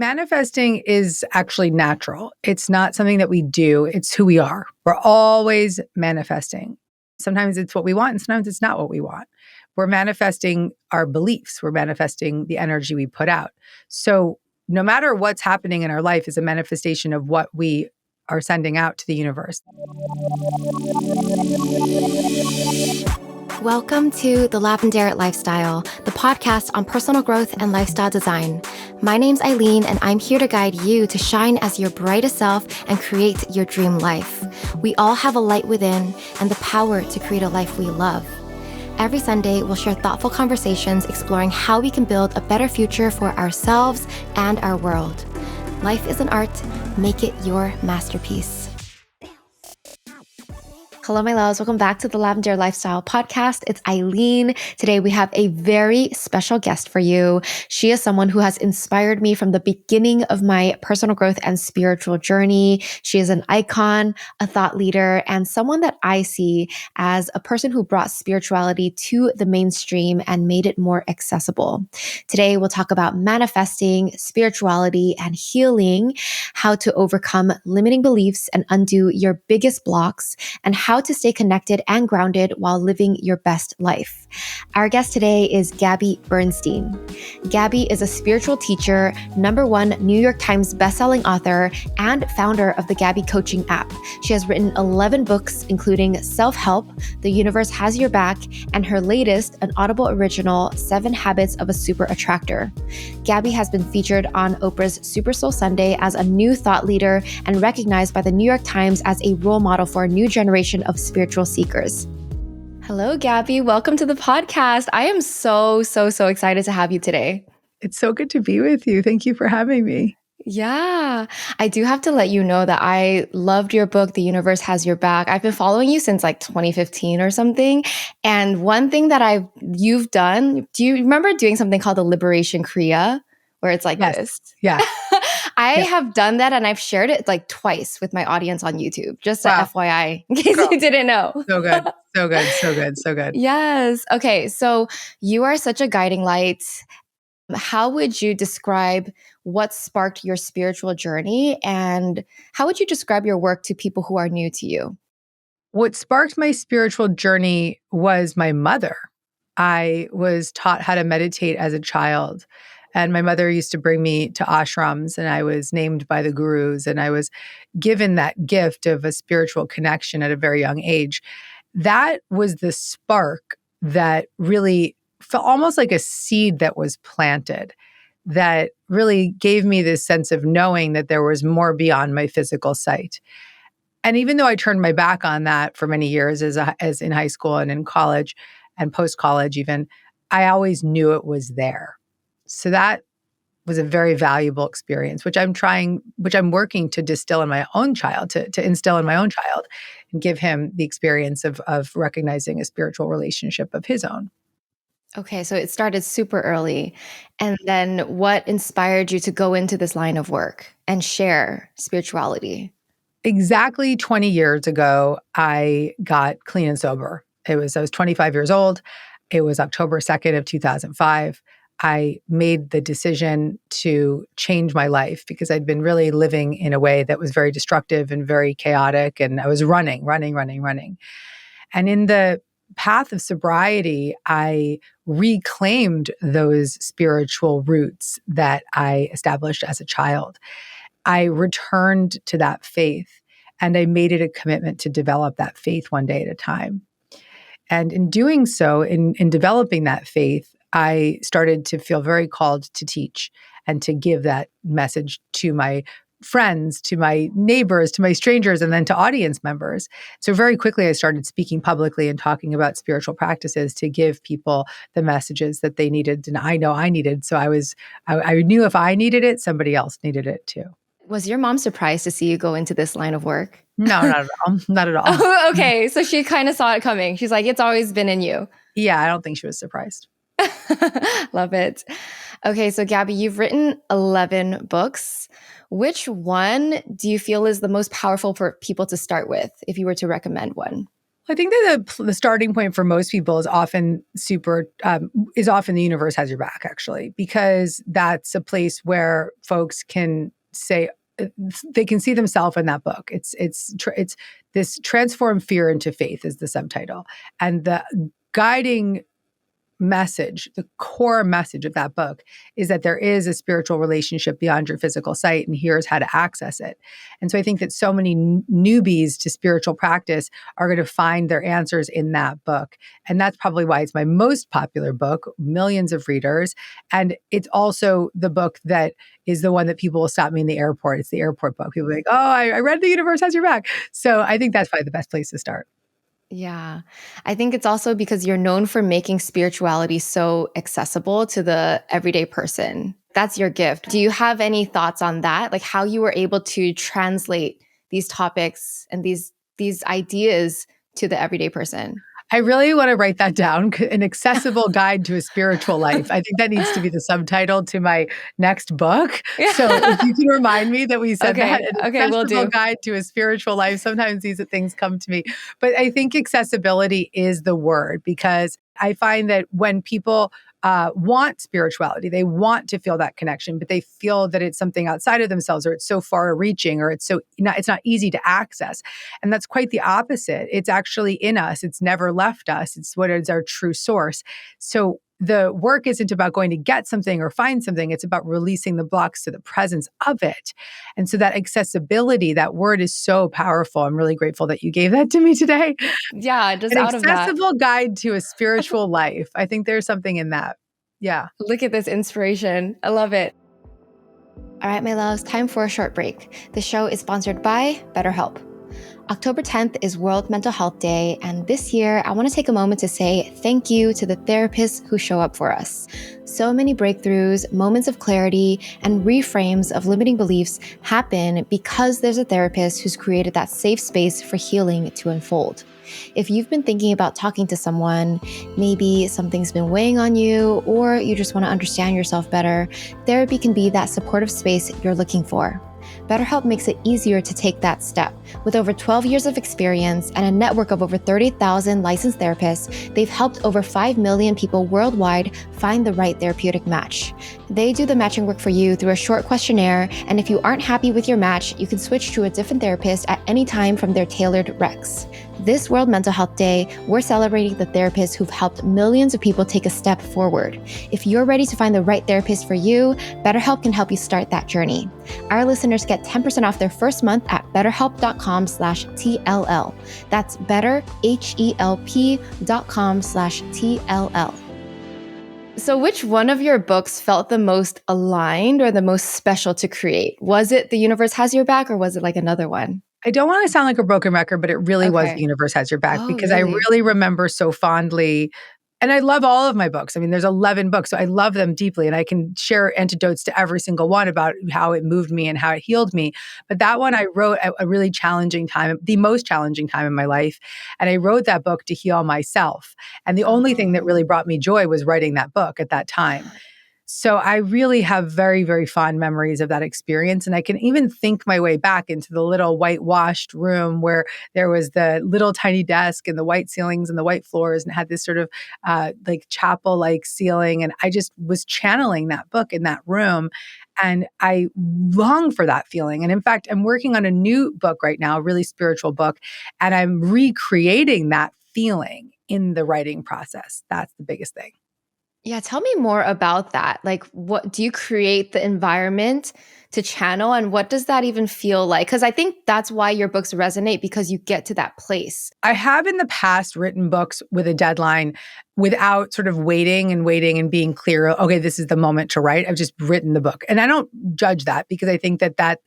Manifesting is actually natural. It's not something that we do, it's who we are. We're always manifesting. Sometimes it's what we want, and sometimes it's not what we want. We're manifesting our beliefs, we're manifesting the energy we put out. So, no matter what's happening in our life is a manifestation of what we are sending out to the universe. Welcome to The Lavender Lifestyle, the podcast on personal growth and lifestyle design. My name's Eileen, and I'm here to guide you to shine as your brightest self and create your dream life. We all have a light within and the power to create a life we love. Every Sunday, we'll share thoughtful conversations exploring how we can build a better future for ourselves and our world. Life is an art. Make it your masterpiece. Hello, my loves. Welcome back to the Lavender Lifestyle Podcast. It's Eileen. Today, we have a very special guest for you. She is someone who has inspired me from the beginning of my personal growth and spiritual journey. She is an icon, a thought leader, and someone that I see as a person who brought spirituality to the mainstream and made it more accessible. Today, we'll talk about manifesting, spirituality, and healing, how to overcome limiting beliefs and undo your biggest blocks, and how to stay connected and grounded while living your best life. Our guest today is Gabby Bernstein. Gabby is a spiritual teacher, #1 New York Times bestselling author, and founder of the Gabby Coaching app. She has written 11 books, including Self-Help, The Universe Has Your Back, and her latest, an Audible original, 7 Habits of a Super Attractor. Gabby has been featured on Oprah's SuperSoul Sunday as a new thought leader and recognized by the New York Times as a role model for a new generation of spiritual seekers. Hello, Gabby. Welcome to the podcast. I am so excited to have you today. It's so good to be with you. Thank you for having me. Yeah, I do have to let you know that I loved your book, The Universe Has Your Back. I've been following you since like 2015 or something. And one thing that you've done, do you remember doing something called the Liberation Kriya? Where it's like this. Yeah. I have done that, and I've shared it like twice with my audience on YouTube, just a FYI, in case you didn't know. So good. So good. So good. So good. Yes. Okay. So you are such a guiding light. How would you describe what sparked your spiritual journey, and how would you describe your work to people who are new to you? What sparked my spiritual journey was my mother. I was taught how to meditate as a child. And my mother used to bring me to ashrams, and I was named by the gurus, and I was given that gift of a spiritual connection at a very young age. That was the spark that really felt almost like a seed that was planted, that really gave me this sense of knowing that there was more beyond my physical sight. And even though I turned my back on that for many years as in high school and in college and post-college even, I always knew it was there. So that was a very valuable experience, which I'm working to distill in my own child, to instill in my own child and give him the experience of recognizing a spiritual relationship of his own. Okay, so it started super early. And then what inspired you to go into this line of work and share spirituality? Exactly 20 years ago, I got clean and sober. I was 25 years old. It was October 2nd of 2005. I made the decision to change my life because I'd been really living in a way that was very destructive and very chaotic. And I was running. And in the path of sobriety, I reclaimed those spiritual roots that I established as a child. I returned to that faith, and I made it a commitment to develop that faith one day at a time. And in doing so, in developing that faith, I started to feel very called to teach and to give that message to my friends, to my neighbors, to my strangers, and then to audience members. So very quickly, I started speaking publicly and talking about spiritual practices to give people the messages that they needed, and I know I needed. So I knew if I needed it, somebody else needed it too. Was your mom surprised to see you go into this line of work? No, not at all. Not at all. Oh, okay, so she kind of saw it coming. She's like, it's always been in you. Yeah, I don't think she was surprised. Love it. Okay, so Gabby, you've written 11 books. Which one do you feel is the most powerful for people to start with, if you were to recommend one? I think that the starting point for most people is often the universe has your back, actually, because that's a place where folks can say they can see themselves in that book. It's this transform fear into faith is the subtitle, and the guiding message, the core message of that book is that there is a spiritual relationship beyond your physical sight, and here's how to access it. And so I think that so many newbies to spiritual practice are going to find their answers in that book. And that's probably why it's my most popular book, millions of readers. And it's also the book that is the one that people will stop me in the airport. It's the airport book. People are like, oh, I read The Universe Has Your Back. So I think that's probably the best place to start. Yeah. I think it's also because you're known for making spirituality so accessible to the everyday person. That's your gift. Do you have any thoughts on that? Like how you were able to translate these topics and these ideas to the everyday person? I really want to write that down, an accessible guide to a spiritual life. I think that needs to be the subtitle to my next book. So if you can remind me that we said that, an Okay, will accessible do. guide to a spiritual life. Sometimes these things come to me. But I think accessibility is the word, because I find that when people want spirituality, they want to feel that connection, but they feel that it's something outside of themselves, or it's so far reaching, or it's not easy to access. And that's quite the opposite. It's actually in us. It's never left us. It's what is our true source. So the work isn't about going to get something or find something. It's about releasing the blocks to the presence of it. And so that accessibility, that word is so powerful. I'm really grateful that you gave that to me today. Yeah, just An out of that. accessible guide to a spiritual life. I think there's something in that. Yeah. Look at this inspiration. I love it. All right, my loves, time for a short break. The show is sponsored by BetterHelp. October 10th is World Mental Health Day, and this year I want to take a moment to say thank you to the therapists who show up for us. So many breakthroughs, moments of clarity, and reframes of limiting beliefs happen because there's a therapist who's created that safe space for healing to unfold. If you've been thinking about talking to someone, maybe something's been weighing on you, or you just want to understand yourself better, therapy can be that supportive space you're looking for. BetterHelp makes it easier to take that step. With over 12 years of experience and a network of over 30,000 licensed therapists, they've helped over 5 million people worldwide find the right therapeutic match. They do the matching work for you through a short questionnaire, and if you aren't happy with your match, you can switch to a different therapist at any time from their tailored recs. This World Mental Health Day, we're celebrating the therapists who've helped millions of people take a step forward. If you're ready to find the right therapist for you, BetterHelp can help you start that journey. Our listeners get 10% off their first month at betterhelp.com/TLL. That's betterhelp.com/TLL. So which one of your books felt the most aligned or the most special to create? Was it The Universe Has Your Back, or was it like another one? I don't want to sound like a broken record, but it really was The Okay. Universe Has Your Back, Oh, because I really? really remember so fondly. And I love all of my books. I mean, there's 11 books, so I love them deeply. And I can share antidotes to every single one about how it moved me and how it healed me. But that one I wrote at a really challenging time, the most challenging time in my life. And I wrote that book to heal myself. And the only thing that really brought me joy was writing that book at that time. So I really have very, very fond memories of that experience. And I can even think my way back into the little whitewashed room where there was the little tiny desk and the white ceilings and the white floors, and had this sort of like chapel-like ceiling. And I just was channeling that book in that room. And I long for that feeling. And in fact, I'm working on a new book right now, a really spiritual book, and I'm recreating that feeling in the writing process. That's the biggest thing. Yeah, tell me more about that. Like, what do you create the environment to channel, and what does that even feel like? Because I think that's why your books resonate, because you get to that place. I have in the past written books with a deadline without sort of waiting and being clear, okay, this is the moment to write. I've just written the book. And I don't judge that, because I think that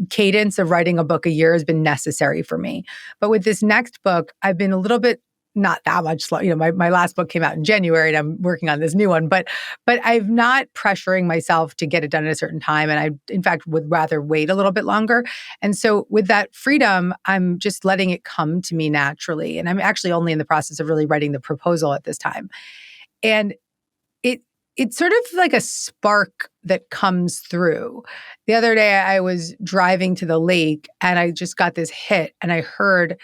cadence of writing a book a year has been necessary for me. But with this next book, I've been a little bit not that much slow. You know, my last book came out in January and I'm working on this new one, but I'm not pressuring myself to get it done at a certain time. And I, in fact, would rather wait a little bit longer. And so with that freedom, I'm just letting it come to me naturally. And I'm actually only in the process of really writing the proposal at this time. And it's sort of like a spark that comes through. The other day I was driving to the lake and I just got this hit, and I heard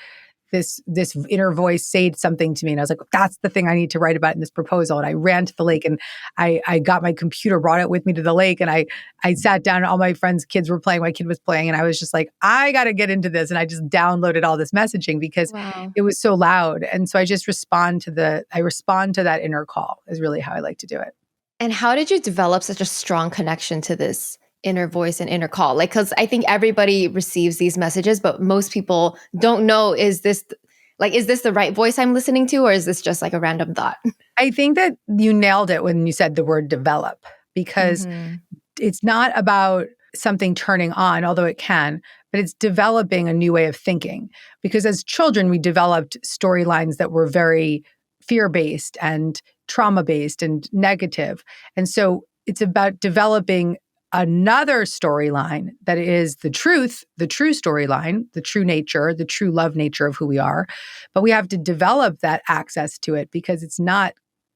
this inner voice said something to me, and I was like, that's the thing I need to write about in this proposal. And I ran to the lake, and I got my computer, brought it with me to the lake, and I sat down, and all my friends' kids were playing, my kid was playing, and I was just like, I got to get into this. And I just downloaded all this messaging because Wow. it was so loud. And so I just respond to that inner call is really how I like to do it. And how did you develop such a strong connection to this inner voice and inner call? Like, because I think everybody receives these messages, but most people don't know, is this the right voice I'm listening to, or is this just like a random thought? I think that you nailed it when you said the word develop, because Mm-hmm. it's not about something turning on, although it can, but it's developing a new way of thinking. Because as children, we developed storylines that were very fear-based and trauma-based and negative. And so it's about developing another storyline that is the truth, the true storyline, the true nature, the true love nature of who we are. But we have to develop that access to it because it's not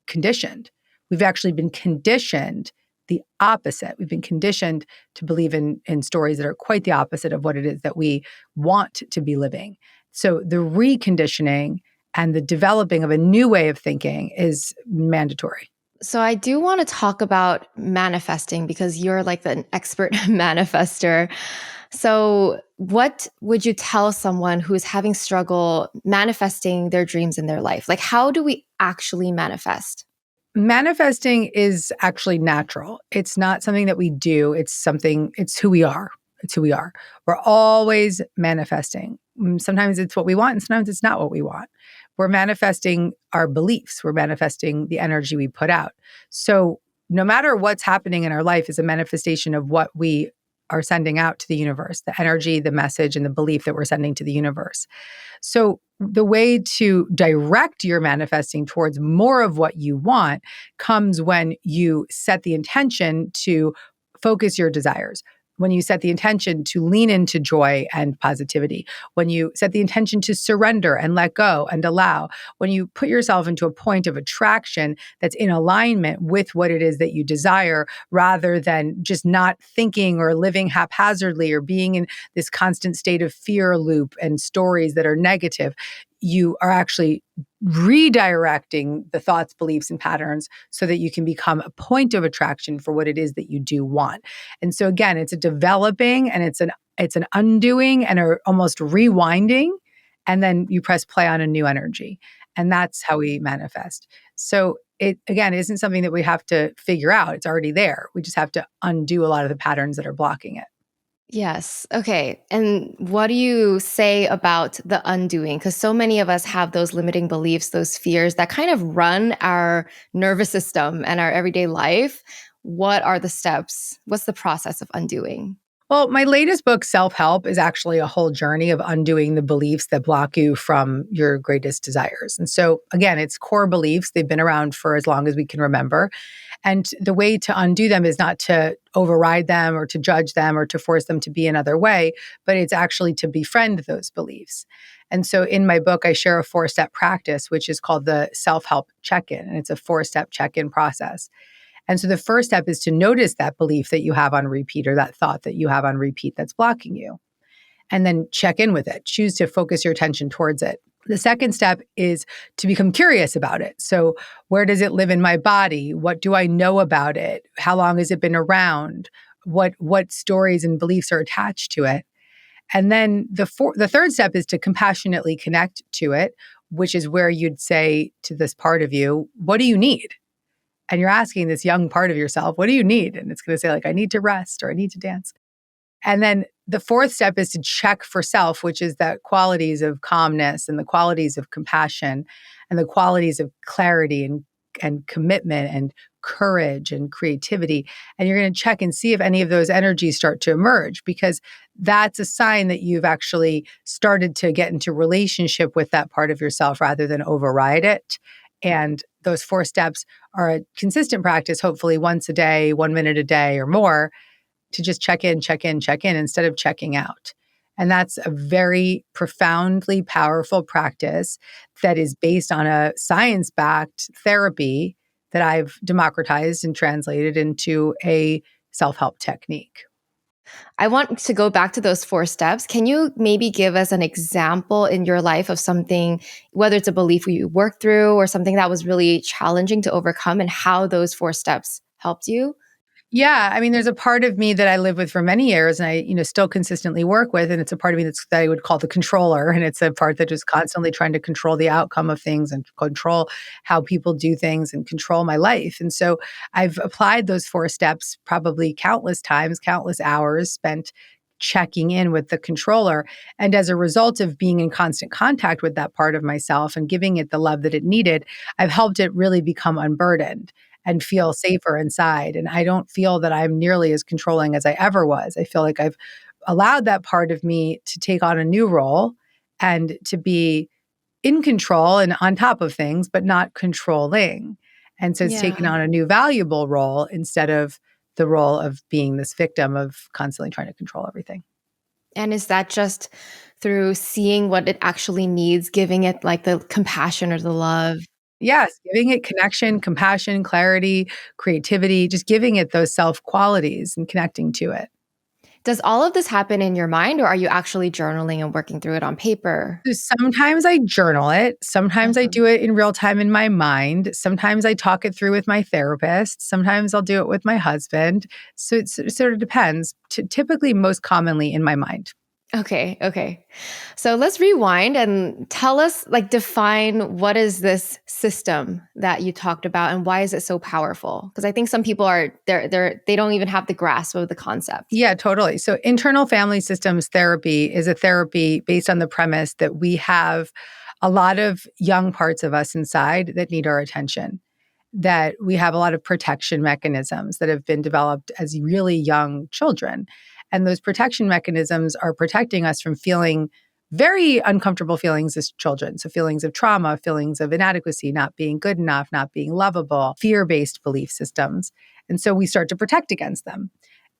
conditioned. We've actually been conditioned the opposite. We've been conditioned to believe in stories that are quite the opposite of what it is that we want to be living. So the reconditioning and the developing of a new way of thinking is mandatory. So I do want to talk about manifesting because you're like an expert manifester. So what would you tell someone who's having struggle manifesting their dreams in their life? Like, how do we actually manifest? Manifesting is actually natural. It's not something that we do. It's who we are. It's who we are. We're always manifesting. Sometimes it's what we want, and sometimes it's not what we want. We're manifesting our beliefs. We're manifesting the energy we put out. So no matter what's happening in our life is a manifestation of what we are sending out to the universe, the energy, the message, and the belief that we're sending to the universe. So the way to direct your manifesting towards more of what you want comes when you set the intention to focus your desires. When you set the intention to lean into joy and positivity, when you set the intention to surrender and let go and allow, when you put yourself into a point of attraction that's in alignment with what it is that you desire, rather than just not thinking or living haphazardly or being in this constant state of fear loop and stories that are negative, you are actually redirecting the thoughts, beliefs, and patterns so that you can become a point of attraction for what it is that you do want. And so again, it's a developing and it's an undoing and a almost rewinding, and then you press play on a new energy. And that's how we manifest. So it again isn't something that we have to figure out. It's already there. We just have to undo a lot of the patterns that are blocking it. Yes. Okay. And what do you say about the undoing? Because so many of us have those limiting beliefs, those fears that kind of run our nervous system and our everyday life. What are the steps? What's the process of undoing? Well, my latest book, Self-Help, is actually a whole journey of undoing the beliefs that block you from your greatest desires. And so, again, it's core beliefs. They've been around for as long as we can remember. And the way to undo them is not to override them or to judge them or to force them to be another way, but it's actually to befriend those beliefs. And so in my book, I share a 4-step practice, which is called the Self-Help Check-In. And it's a 4-step check-in process. And so the first step is to notice that belief that you have on repeat or that thought that you have on repeat that's blocking you. And then check in with it. Choose to focus your attention towards it. The second step is to become curious about it. So where does it live in my body? What do I know about it? How long has it been around? What stories and beliefs are attached to it? And then the third step is to compassionately connect to it, which is where you'd say to this part of you, what do you need? And you're asking this young part of yourself, what do you need? And it's going to say like, I need to rest or I need to dance. And then the fourth step is to check for self, which is the qualities of calmness and the qualities of compassion and the qualities of clarity and commitment and courage and creativity. And you're going to check and see if any of those energies start to emerge, because that's a sign that you've actually started to get into relationship with that part of yourself rather than override it. And those 4 steps are a consistent practice, hopefully once a day, 1 minute a day or more, to just check in, check in, check in instead of checking out. And that's a very profoundly powerful practice that is based on a science-backed therapy that I've democratized and translated into a self-help technique. I want to go back to those 4 steps. Can you maybe give us an example in your life of something, whether it's a belief you worked through or something that was really challenging to overcome and how those 4 steps helped you? Yeah, I mean, there's a part of me that I lived with for many years and I, still consistently work with, and it's a part of me that I would call the controller, and it's a part that is constantly trying to control the outcome of things and control how people do things and control my life. And so I've applied those 4 steps probably countless times, countless hours spent checking in with the controller. And as a result of being in constant contact with that part of myself and giving it the love that it needed, I've helped it really become unburdened and feel safer inside. And I don't feel that I'm nearly as controlling as I ever was. I feel like I've allowed that part of me to take on a new role and to be in control and on top of things, but not controlling. And so it's taken Yeah. on a new valuable role instead of the role of being this victim of constantly trying to control everything. And is that just through seeing what it actually needs, giving it like the compassion or the love? Yes, giving it connection, compassion, clarity, creativity, just giving it those self qualities and connecting to it. Does all of this happen in your mind, or are you actually journaling and working through it on paper? So sometimes I journal it. Sometimes I Uh-huh. do it in real time in my mind. Sometimes I talk it through with my therapist. Sometimes I'll do it with my husband. So it sort of depends. Typically, most commonly in my mind. Okay, okay. So let's rewind and tell us, like, define what is this system that you talked about and why is it so powerful? Because I think some people are they don't even have the grasp of the concept. Yeah, totally. So internal family systems therapy is a therapy based on the premise that we have a lot of young parts of us inside that need our attention, that we have a lot of protection mechanisms that have been developed as really young children. And those protection mechanisms are protecting us from feeling very uncomfortable feelings as children. So, feelings of trauma, feelings of inadequacy, not being good enough, not being lovable, fear based belief systems. And so we start to protect against them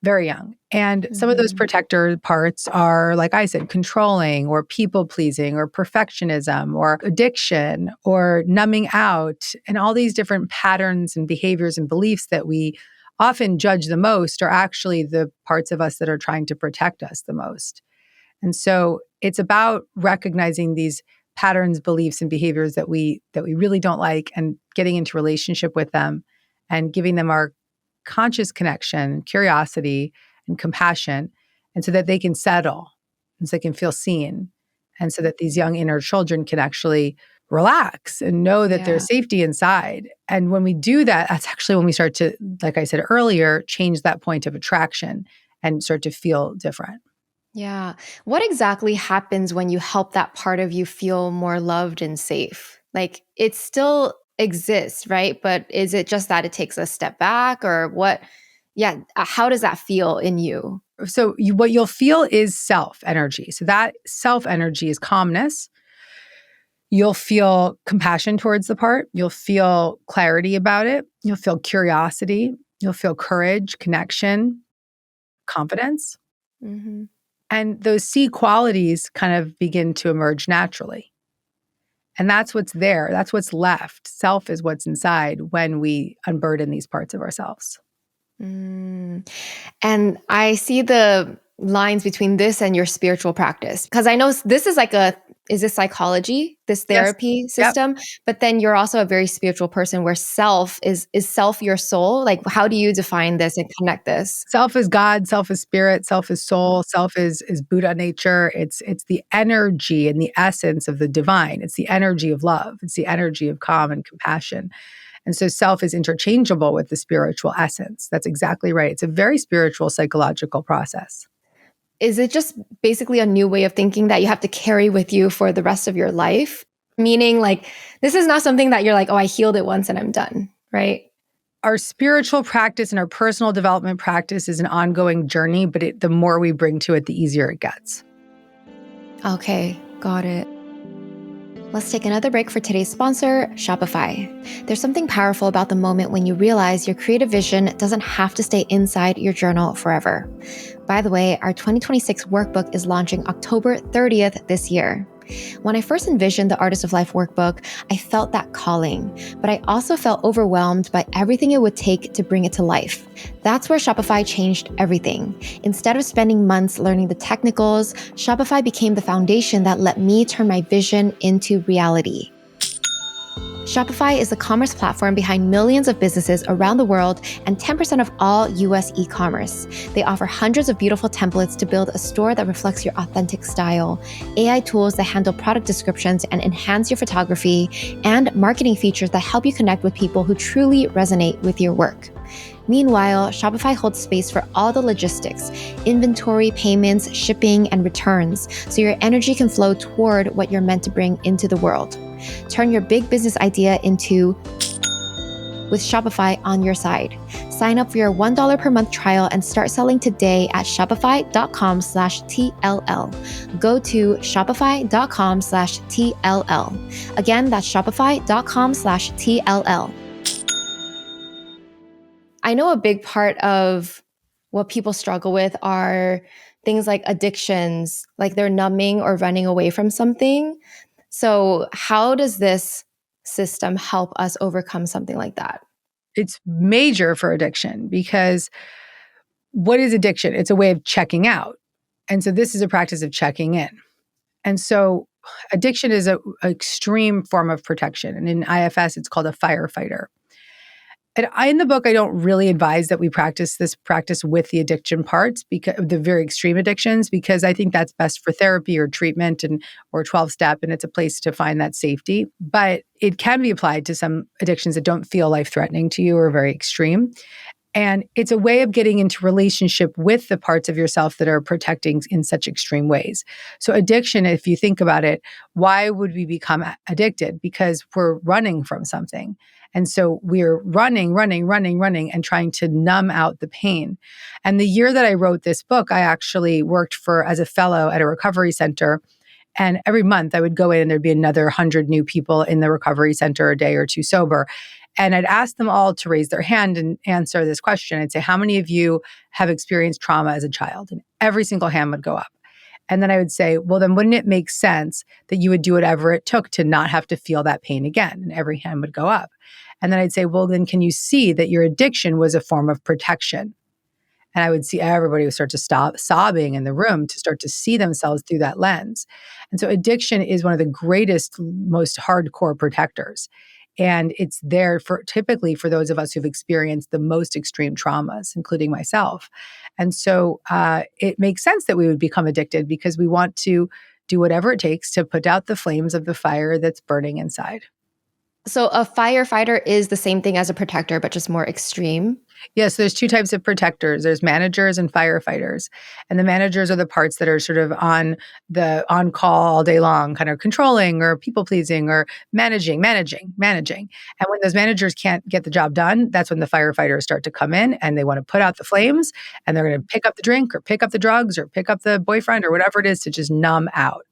very young. And some of those Mhm. protector parts are, like I said, controlling or people pleasing or perfectionism or addiction or numbing out, and all these different patterns and behaviors and beliefs that we often judge the most are actually the parts of us that are trying to protect us the most. And so it's about recognizing these patterns, beliefs, and behaviors that we really don't like and getting into relationship with them and giving them our conscious connection, curiosity, and compassion, and so that they can settle and so they can feel seen. And so that these young inner children can actually relax and know that there's Yeah. safety inside. And when we do that, that's actually when we start to, like I said earlier, change that point of attraction and start to feel different. Yeah. What exactly happens when you help that part of you feel more loved and safe? Like it still exists, right? But is it just that it takes a step back or what? Yeah. How does that feel in you? So what you'll feel is self energy. So that self energy is calmness. You'll feel compassion towards the part. You'll feel clarity about it. You'll feel curiosity. You'll feel courage, connection, confidence. Hmm. And those C qualities kind of begin to emerge naturally. And that's what's there. That's what's left. Self is what's inside when we unburden these parts of ourselves. Mm. And I see the lines between this and your spiritual practice because I know this is like is this psychology, this Yes. therapy Yep. system? But then you're also a very spiritual person where self is self your soul? Like, how do you define this and connect this? Self is God, self is spirit, self is soul, self is Buddha nature. It's the energy and the essence of the divine. It's the energy of love. It's the energy of calm and compassion. And so self is interchangeable with the spiritual essence. That's exactly right. It's a very spiritual psychological process. Is it just basically a new way of thinking that you have to carry with you for the rest of your life? Meaning, like, this is not something that you're like, oh, I healed it once and I'm done, right? Our spiritual practice and our personal development practice is an ongoing journey, but the more we bring to it, the easier it gets. Okay, got it. Let's take another break for today's sponsor, Shopify. There's something powerful about the moment when you realize your creative vision doesn't have to stay inside your journal forever. By the way, our 2026 workbook is launching October 30th this year. When I first envisioned the Artist of Life workbook, I felt that calling, but I also felt overwhelmed by everything it would take to bring it to life. That's where Shopify changed everything. Instead of spending months learning the technicals, Shopify became the foundation that let me turn my vision into reality. Shopify is the commerce platform behind millions of businesses around the world and 10% of all US e-commerce. They offer hundreds of beautiful templates to build a store that reflects your authentic style, AI tools that handle product descriptions and enhance your photography, and marketing features that help you connect with people who truly resonate with your work. Meanwhile, Shopify holds space for all the logistics, inventory, payments, shipping, and returns, so your energy can flow toward what you're meant to bring into the world. Turn your big business idea into with Shopify on your side. Sign up for your $1 per month trial and start selling today at shopify.com/TLL. Go to shopify.com/TLL. Again, that's shopify.com/TLL. I know a big part of what people struggle with are things like addictions, like they're numbing or running away from something. So, how does this system help us overcome something like that? It's major for addiction because what is addiction? It's a way of checking out. And so this is a practice of checking in. And so addiction is an extreme form of protection. And in IFS, it's called a firefighter. And in the book, I don't really advise that we practice this practice with the addiction parts, because the very extreme addictions, because I think that's best for therapy or treatment or 12-step, and it's a place to find that safety. But it can be applied to some addictions that don't feel life-threatening to you or very extreme. And it's a way of getting into relationship with the parts of yourself that are protecting in such extreme ways. So addiction, if you think about it, why would we become addicted? Because we're running from something. And so we're running, and trying to numb out the pain. And the year that I wrote this book, I actually worked as a fellow at a recovery center. And every month I would go in and there'd be another 100 new people in the recovery center, a day or two sober. And I'd ask them all to raise their hand and answer this question. I'd say, how many of you have experienced trauma as a child? And every single hand would go up. And then I would say, well, then wouldn't it make sense that you would do whatever it took to not have to feel that pain again? And every hand would go up. And then I'd say, well, then can you see that your addiction was a form of protection? And I would see everybody would start to stop sobbing in the room to start to see themselves through that lens. And so addiction is one of the greatest, most hardcore protectors. And it's there typically for those of us who've experienced the most extreme traumas, including myself. And so it makes sense that we would become addicted because we want to do whatever it takes to put out the flames of the fire that's burning inside. So a firefighter is the same thing as a protector, but just more extreme? Yes, there's two types of protectors. There's managers and firefighters. And the managers are the parts that are sort of on call all day long, kind of controlling or people pleasing or managing. And when those managers can't get the job done, that's when the firefighters start to come in and they want to put out the flames and they're going to pick up the drink or pick up the drugs or pick up the boyfriend or whatever it is to just numb out.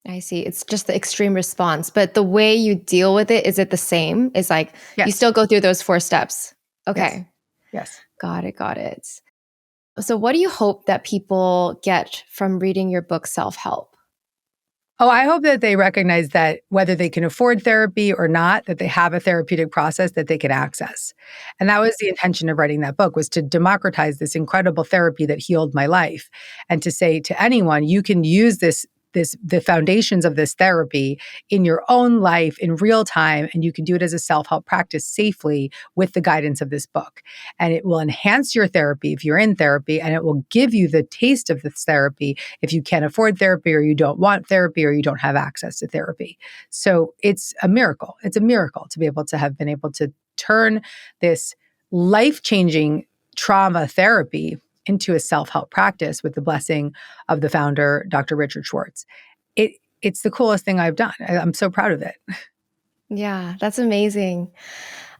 I see. It's just the extreme response. But the way you deal with it, is it the same? It's like Yes. You still go through those 4 steps. Okay. Yes. Got it. So what do you hope that people get from reading your book, Self-Help? Oh, I hope that they recognize that whether they can afford therapy or not, that they have a therapeutic process that they can access. And that was the intention of writing that book, was to democratize this incredible therapy that healed my life. And to say to anyone, you can use the foundations of this therapy in your own life in real time, and you can do it as a self-help practice safely with the guidance of this book. And it will enhance your therapy if you're in therapy, and it will give you the taste of this therapy if you can't afford therapy or you don't want therapy or you don't have access to therapy. So it's a miracle. It's a miracle to be able to have been able to turn this life-changing trauma therapy into a self-help practice with the blessing of the founder, Dr. Richard Schwartz. It's the coolest thing I've done. I'm so proud of it. Yeah, that's amazing.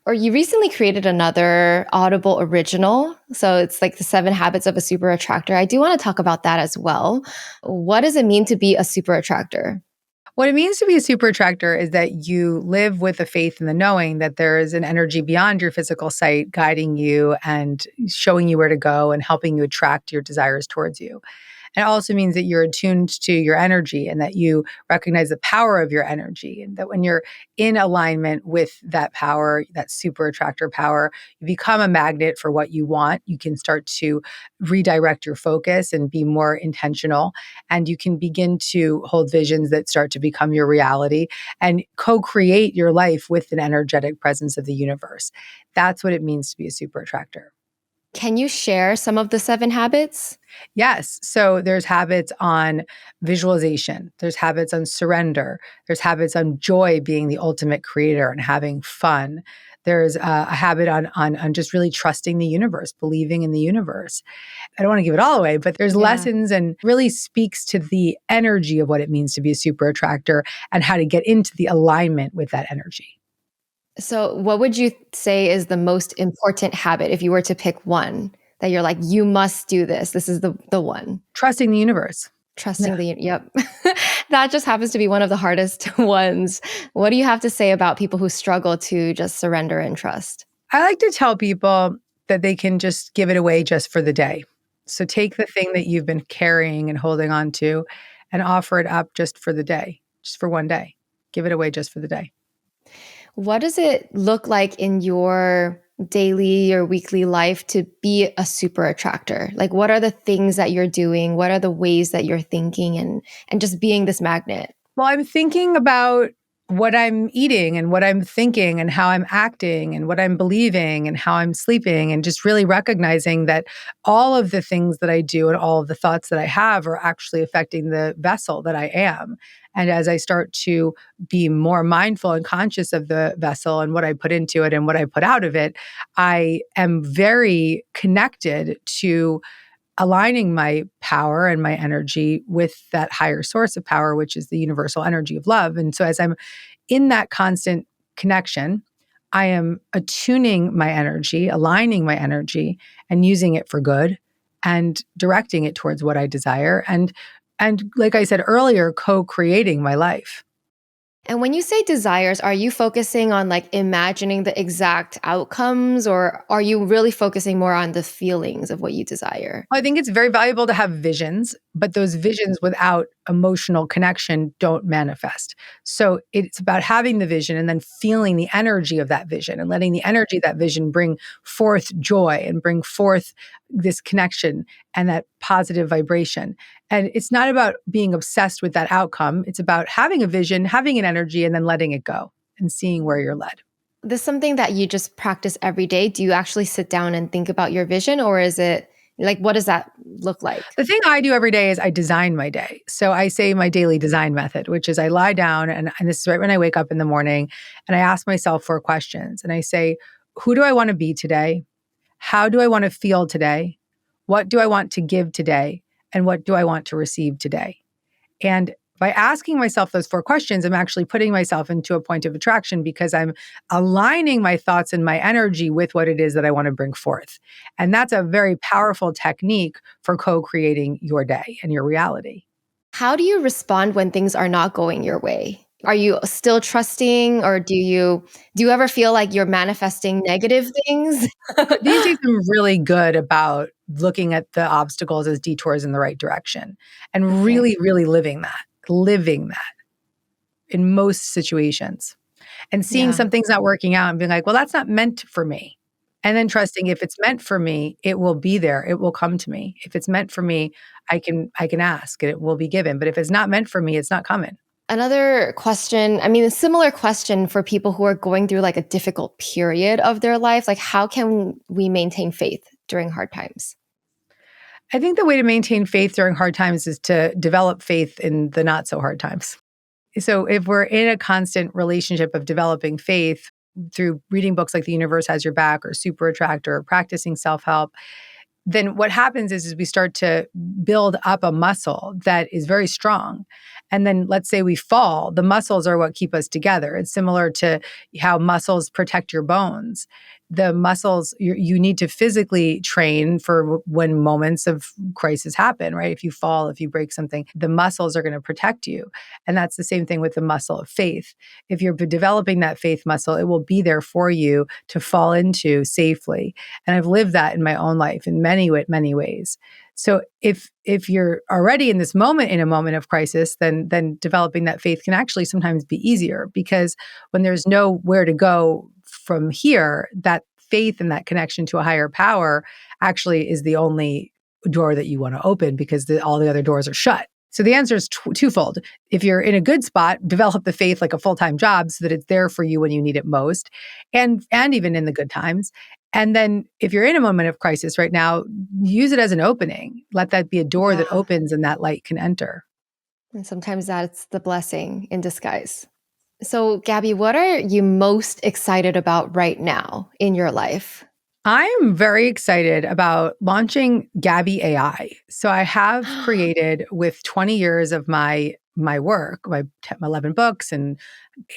Or you recently created another Audible original. So it's like the 7 Habits of a Super Attractor. I do want to talk about that as well. What does it mean to be a super attractor? What it means to be a super attractor is that you live with the faith and the knowing that there is an energy beyond your physical sight guiding you and showing you where to go and helping you attract your desires towards you. And it also means that you're attuned to your energy and that you recognize the power of your energy. And that when you're in alignment with that power, that super attractor power, you become a magnet for what you want. You can start to redirect your focus and be more intentional. And you can begin to hold visions that start to become your reality and co create your life with an energetic presence of the universe. That's what it means to be a super attractor. Can you share some of the 7 habits? Yes. So there's habits on visualization, there's habits on surrender, there's habits on joy, being the ultimate creator and having fun. There's a habit on just really trusting the universe, believing in the universe. I don't want to give it all away, but there's Yeah. lessons and really speaks to the energy of what it means to be a super attractor and how to get into the alignment with that energy. So, what would you say is the most important habit if you were to pick one that you're like, you must do this? This is the one. Trusting the universe. Trusting yep. That just happens to be one of the hardest ones. What do you have to say about people who struggle to just surrender and trust? I like to tell people that they can just give it away just for the day. So take the thing that you've been carrying and holding on to and offer it up just for the day, just for one day. Give it away just for the day. What does it look like in your daily or weekly life to be a super attractor? Like, what are the things that you're doing? What are the ways that you're thinking and just being this magnet? Well, I'm thinking about what I'm eating and what I'm thinking and how I'm acting and what I'm believing and how I'm sleeping, and just really recognizing that all of the things that I do and all of the thoughts that I have are actually affecting the vessel that I am. And as I start to be more mindful and conscious of the vessel and what I put into it and what I put out of it, I am very connected to aligning my power and my energy with that higher source of power, which is the universal energy of love. And so as I'm in that constant connection, I am attuning my energy, aligning my energy, and using it for good and directing it towards what I desire. And like I said earlier, co-creating my life. And when you say desires, are you focusing on like imagining the exact outcomes, or are you really focusing more on the feelings of what you desire? I think it's very valuable to have visions, but those visions without emotional connection don't manifest. So it's about having the vision and then feeling the energy of that vision and letting the energy of that vision bring forth joy and bring forth this connection and that positive vibration. And it's not about being obsessed with that outcome. It's about having a vision, having an energy, and then letting it go and seeing where you're led. This is something that you just practice every day. Do you actually sit down and think about your vision, or is it like, what does that look like? The thing I do every day is I design my day. So I say my daily design method, which is I lie down and this is right when I wake up in the morning, and I ask myself 4 questions. And I say, who do I want to be today? How do I want to feel today? What do I want to give today? And what do I want to receive today? And by asking myself those 4 questions, I'm actually putting myself into a point of attraction because I'm aligning my thoughts and my energy with what it is that I want to bring forth. And that's a very powerful technique for co-creating your day and your reality. How do you respond when things are not going your way? Are you still trusting, or do you ever feel like you're manifesting negative things? These days, I'm really good about looking at the obstacles as detours in the right direction and Okay. really, really living that in most situations, and seeing Yeah. something's not working out and being like, well, that's not meant for me. And then trusting if it's meant for me, it will be there. It will come to me. If it's meant for me, I can ask and it will be given. But if it's not meant for me, it's not coming. Another question, I mean, a similar question for people who are going through like a difficult period of their life. Like, how can we maintain faith during hard times? I think the way to maintain faith during hard times is to develop faith in the not so hard times. So if we're in a constant relationship of developing faith through reading books like The Universe Has Your Back or Super Attractor or practicing self-help, then what happens is we start to build up a muscle that is very strong. And then let's say we fall, the muscles are what keep us together. It's similar to how muscles protect your bones. The muscles, you need to physically train for when moments of crisis happen, right? If you fall, if you break something, the muscles are going to protect you. And that's the same thing with the muscle of faith. If you're developing that faith muscle, it will be there for you to fall into safely. And I've lived that in my own life in many ways. So if you're already in a moment of crisis, then developing that faith can actually sometimes be easier, because when there's nowhere to go from here, that faith and that connection to a higher power actually is the only door that you want to open, because all the other doors are shut. So the answer is twofold. If you're in a good spot, develop the faith like a full-time job so that it's there for you when you need it most, and even in the good times. And then if you're in a moment of crisis right now, use it as an opening. Let that be a door that Yeah. opens and that light can enter. And sometimes that's the blessing in disguise. So, Gabby, what are you most excited about right now in your life? I'm very excited about launching Gabby AI. So I have created, with 20 years of my work, my 11 books and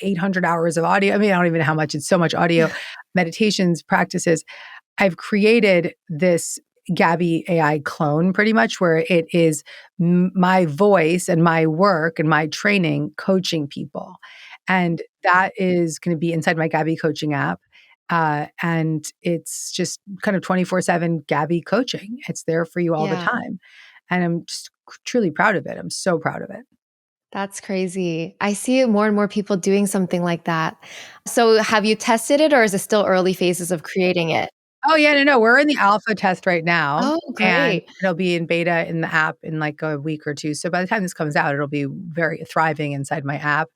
800 hours of audio. I mean, I don't even know how much, it's so much audio, meditations, practices. I've created this Gabby AI clone, pretty much, where it is my voice and my work and my training coaching people. And that is going to be inside my Gabby coaching app. And it's just kind of 24/7 Gabby coaching. It's there for you all the Yeah, time. And I'm just truly proud of it. I'm so proud of it. that's crazy. I see more and more people doing something like that. So, have you tested it or is it still early phases of creating it? Oh, yeah, no. We're in the alpha test right now, Oh, and great. it'll be in beta in the app in like a week or two. So by the time this comes out, it'll be very thriving inside my app.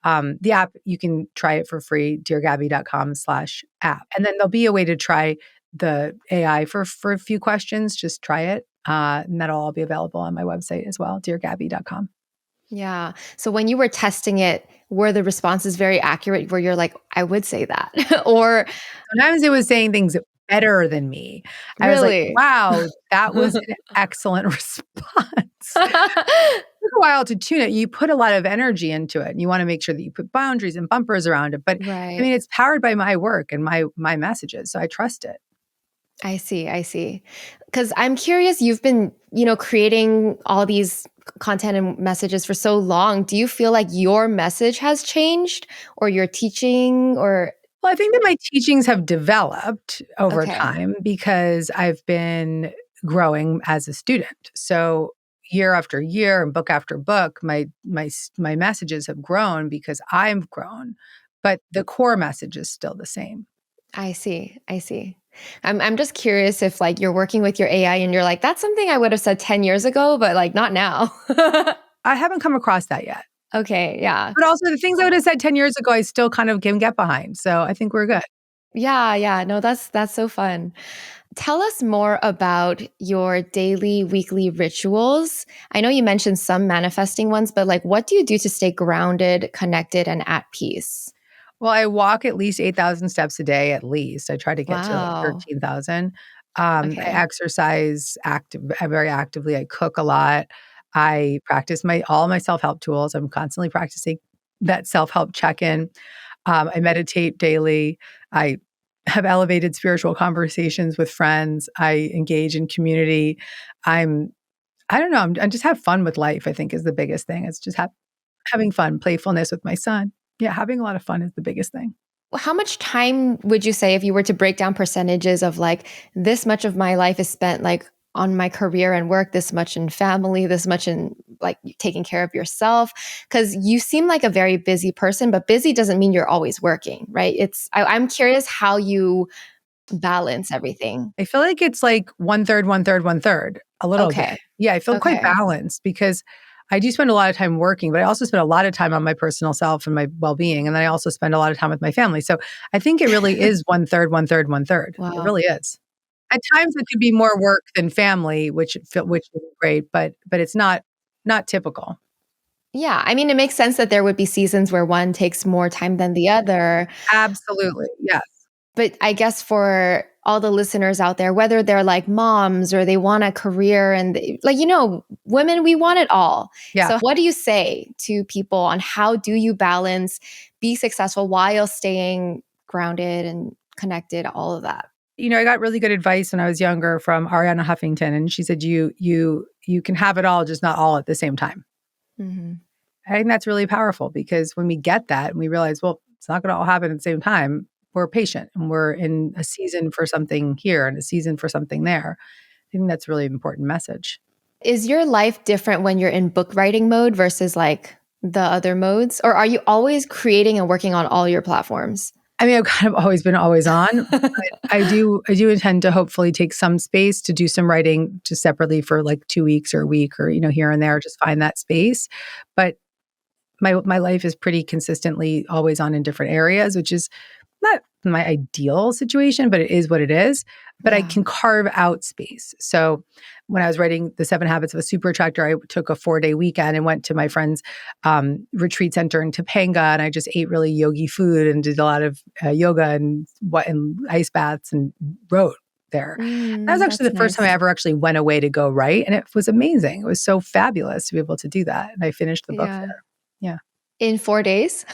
The app, you can try it for free, deargabby.com/app. And then there'll be a way to try the AI for a few questions. Just try it. And that'll all be available on my website as well, deargabby.com. Yeah. So, when you were testing it, were the responses very accurate where you're like, I would say that? Or Sometimes it was saying things better than me. I was like, really? wow, that was an excellent response. Took a while to tune it. You put a lot of energy into it, and you want to make sure that you put boundaries and bumpers around it. But I Right. mean, it's powered by my work and my messages, so I trust it. I see, I see. Because I'm curious, you've been, creating all these content and messages for so long. Do you feel like your message has changed or your teaching or Well, I think that my teachings have developed over okay. time because I've been growing as a student. So year after year and book after book, my messages have grown because I've grown, but the core message is still the same. I see. I see. I'm just curious if like you're working with your AI and you're like, that's something I would have said 10 years ago, but like not now. I haven't come across that yet. Okay, yeah. But also the things I would have said 10 years ago, I still kind of can get behind. So I think we're good. Yeah, yeah. No, that's so fun. Tell us more about your daily, weekly rituals. I know you mentioned some manifesting ones, but like what do you do to stay grounded, connected, and at peace? Well, I walk at least 8,000 steps a day, at least. I try to get to like Wow. 13,000. I Okay. exercise very actively. I cook a lot. I practice all my self-help tools. I'm constantly practicing that self-help check-in. I meditate daily. I have elevated spiritual conversations with friends. I engage in community. I'm I don't know, I just have fun with life, I think, is the biggest thing. It's just having fun, playfulness with my son. Yeah, having a lot of fun is the biggest thing. How much time would you say if you were to break down percentages of like this much of my life is spent like on my career and work, this much in family, this much in like taking care of yourself? Because you seem like a very busy person, but busy doesn't mean you're always working, right? I'm curious how you balance everything. I feel like it's like one third, one third, one third, a little bit. Okay. Yeah, I feel quite Okay. balanced because I do spend a lot of time working, but I also spend a lot of time on my personal self and my well-being. And then I also spend a lot of time with my family. So I think it really is one third, one third, one third. It Wow. really is. At times it could be more work than family, which is great, but it's not typical. Yeah. I mean, it makes sense that there would be seasons where one takes more time than the other. Absolutely. Yes. But I guess for all the listeners out there, whether they're like moms or they want a career and like, women, we want it all. Yeah. So what do you say to people on how do you balance be successful while staying grounded and connected, all of that? I got really good advice when I was younger from Ariana Huffington, and she said, you can have it all, just not all at the same time." Hmm. I think that's really powerful because when we get that and we realize, well, it's not going to all happen at the same time, we're patient and we're in a season for something here and a season for something there. think that's a really important message. Is your life different when you're in book writing mode versus like the other modes? Or are you always creating and working on all your platforms? I mean, I've kind of always been always on, but I do intend to hopefully take some space to do some writing just separately for like 2 weeks or a week or, here and there, just find that space. But my life is pretty consistently always on in different areas, which is not my ideal situation, but it is what it is. But I Yeah. can carve out space. So when I was writing The 7 Habits of a Super Attractor, I took a 4-day weekend and went to my friend's retreat center in Topanga, and I just ate really yogi food and did a lot of yoga and ice baths and wrote there. That was actually That's the first time I nice. ever actually went away to go write, and it was amazing. It was so fabulous to be able to do that, and I finished the book Yeah. there. Yeah, In 4 days?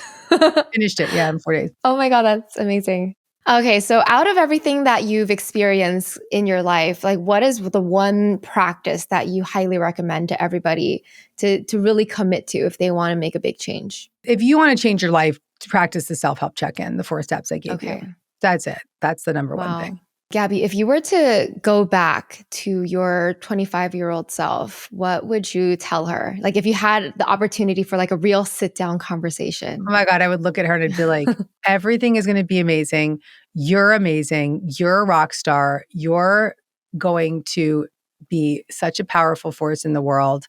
finished it. Yeah, in 4 days. Oh my God, that's amazing. Okay, so out of everything that you've experienced in your life, like what is the one practice that you highly recommend to everybody to really commit to if they want to make a big change? If you want to change your life, practice the self-help check-in, the 4 steps I gave you. Okay. That's it. That's the number one thing. Wow. Gabby, if you were to go back to your 25-year-old self, what would you tell her? Like if you had the opportunity for like a real sit-down conversation. Oh my God, I would look at her and I'd be like, everything is going to be amazing. You're amazing. You're a rock star. You're going to be such a powerful force in the world.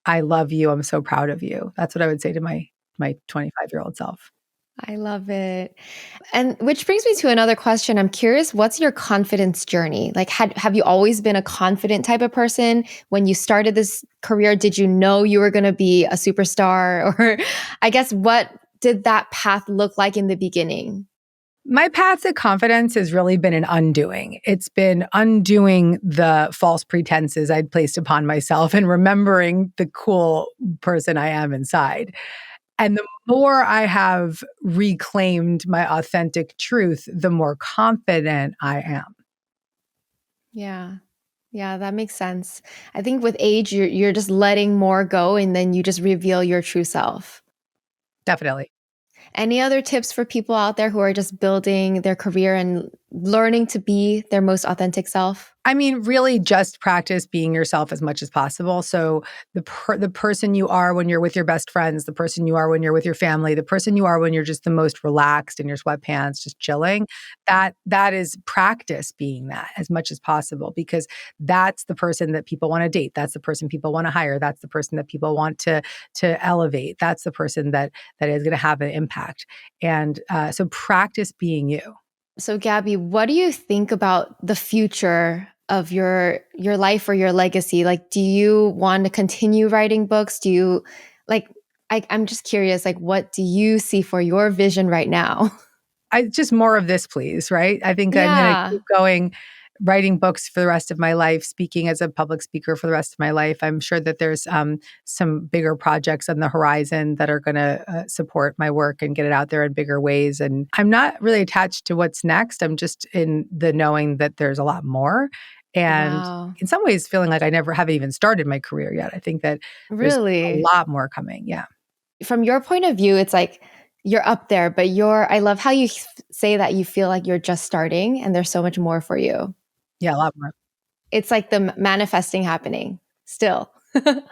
I love you. I'm so proud of you. That's what I would say to my 25-year-old self. I love it. And which brings me to another question. I'm curious, what's your confidence journey? Like, have you always been a confident type of person? When you started this career, did you know you were going to be a superstar? Or I guess, what did that path look like in the beginning? My path to confidence has really been an undoing. It's been undoing the false pretenses I'd placed upon myself and remembering the cool person I am inside. And the more I have reclaimed my authentic truth, the more confident I am. Yeah. Yeah, that makes sense. I think with age, you're just letting more go and then you just reveal your true self. Definitely. Any other tips for people out there who are just building their career and learning to be their most authentic self? I mean, really just practice being yourself as much as possible. So the person you are when you're with your best friends, the person you are when you're with your family, the person you are when you're just the most relaxed in your sweatpants, just chilling, that is practice being that as much as possible, because that's the person that people want to date. That's the person people want to hire. That's the person that people want to elevate. That's the person that is going to have an impact. And so practice being you. So, Gabby, what do you think about the future of your life or your legacy? Like, do you want to continue writing books? Do you like? I'm just curious. Like, what do you see for your vision right now? Just more of this, please. Right? I think I'm going to Yeah. keep going, writing books for the rest of my life, speaking as a public speaker for the rest of my life. I'm sure that there's some bigger projects on the horizon that are going to support my work and get it out there in bigger ways. And I'm not really attached to what's next. I'm just in the knowing that there's a lot more. And Wow. in some ways, feeling like I never haven't even started my career yet. I think that there's a Really? lot more coming. Yeah. From your point of view, it's like you're up there, but I love how you say that you feel like you're just starting and there's so much more for you. Yeah, a lot more. It's like the manifesting happening still.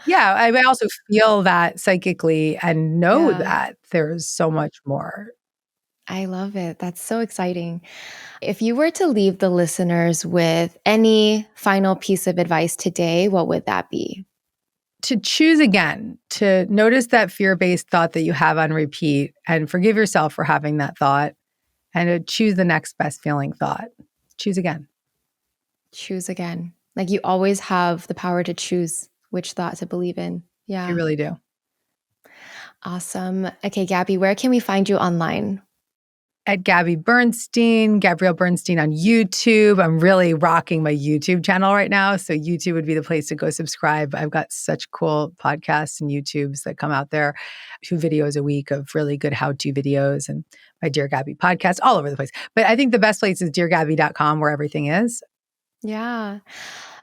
Yeah, I also feel that psychically and know Yeah, that there's so much more. I love it. That's so exciting. If you were to leave the listeners with any final piece of advice today, what would that be? To choose again, to notice that fear-based thought that you have on repeat and forgive yourself for having that thought, and to choose the next best feeling thought. Choose again. Choose again. Like you always have the power to choose which thought to believe in. You Yeah. really do. Awesome. Okay, Gabby, where can we find you online? At Gabby Bernstein, Gabrielle Bernstein on YouTube. I'm really rocking my YouTube channel right now. So YouTube would be the place to go subscribe. I've got such cool podcasts and YouTubes that come out there, 2 videos a week of really good how-to videos, and my Dear Gabby podcast all over the place. But I think the best place is deargabby.com, where everything is. Yeah.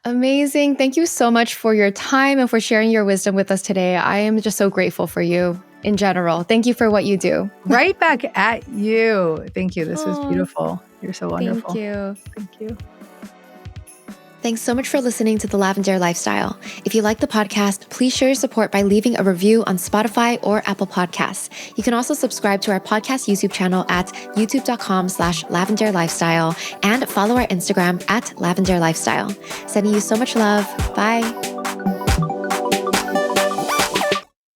Amazing. Thank you so much for your time and for sharing your wisdom with us today. I am just so grateful for you in general. Thank you for what you do. Right back at you. Thank you. This was Oh, beautiful. You're so thank wonderful. you. Thank you. Thanks so much for listening to The Lavender Lifestyle. If you like the podcast, please show your support by leaving a review on Spotify or Apple Podcasts. You can also subscribe to our podcast YouTube channel at youtube.com/Lavender Lifestyle and follow our Instagram at Lavender Lifestyle. Sending you so much love. Bye.